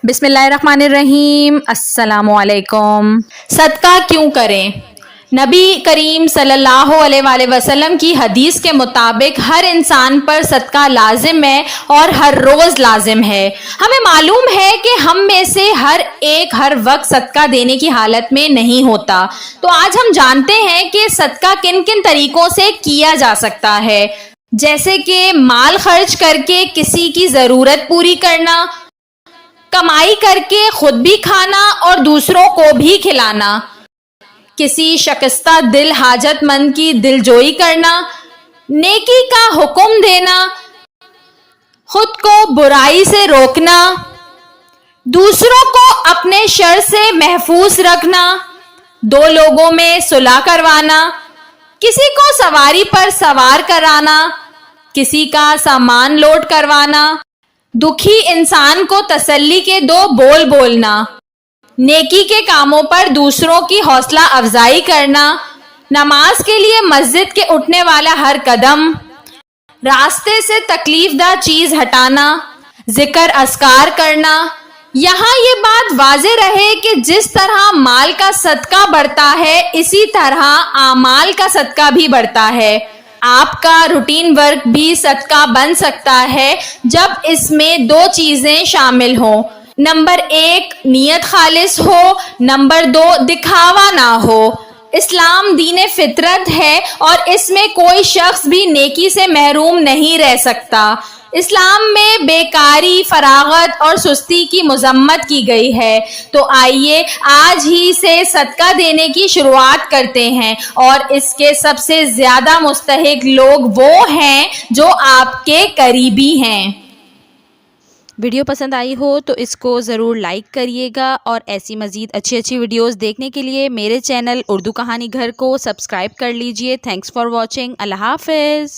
بسم اللہ الرحمن الرحیم۔ السلام علیکم۔ صدقہ کیوں کریں؟ نبی کریم صلی اللہ علیہ وآلہ وسلم کی حدیث کے مطابق ہر انسان پر صدقہ لازم ہے اور ہر روز لازم ہے۔ ہمیں معلوم ہے کہ ہم میں سے ہر ایک ہر وقت صدقہ دینے کی حالت میں نہیں ہوتا، تو آج ہم جانتے ہیں کہ صدقہ کن کن طریقوں سے کیا جا سکتا ہے، جیسے کہ مال خرچ کر کے کسی کی ضرورت پوری کرنا، کمائی کر کے خود بھی کھانا اور دوسروں کو بھی کھلانا، کسی شکستہ دل حاجت مند کی دلجوئی کرنا، نیکی کا حکم دینا، خود کو برائی سے روکنا، دوسروں کو اپنے شر سے محفوظ رکھنا، دو لوگوں میں صلح کروانا، کسی کو سواری پر سوار کرانا، کسی کا سامان لوڈ کروانا، دکھی انسان کو تسلی کے دو بول بولنا، نیکی کے کاموں پر دوسروں کی حوصلہ افزائی کرنا، نماز کے لیے مسجد کے اٹھنے والا ہر قدم، راستے سے تکلیف دہ چیز ہٹانا، ذکر اذکار کرنا۔ یہاں یہ بات واضح رہے کہ جس طرح مال کا صدقہ بڑھتا ہے، اسی طرح اعمال کا صدقہ بھی بڑھتا ہے۔ آپ کا روٹین ورک بھی صدقہ بن سکتا ہے جب اس میں دو چیزیں شامل ہوں۔ نمبر 1 نیت خالص ہو، نمبر 2 دکھاوا نہ ہو۔ اسلام دین فطرت ہے اور اس میں کوئی شخص بھی نیکی سے محروم نہیں رہ سکتا۔ اسلام میں بیکاری، فراغت اور سستی کی مذمت کی گئی ہے، تو آئیے آج ہی سے صدقہ دینے کی شروعات کرتے ہیں، اور اس کے سب سے زیادہ مستحق لوگ وہ ہیں جو آپ کے قریبی ہیں۔ ویڈیو پسند آئی ہو تو اس کو ضرور لائک کریے گا، اور ایسی مزید اچھی ویڈیوز دیکھنے کے لیے میرے چینل اردو کہانی گھر کو سبسکرائب کر لیجئے۔ Thanks for watching. اللہ حافظ۔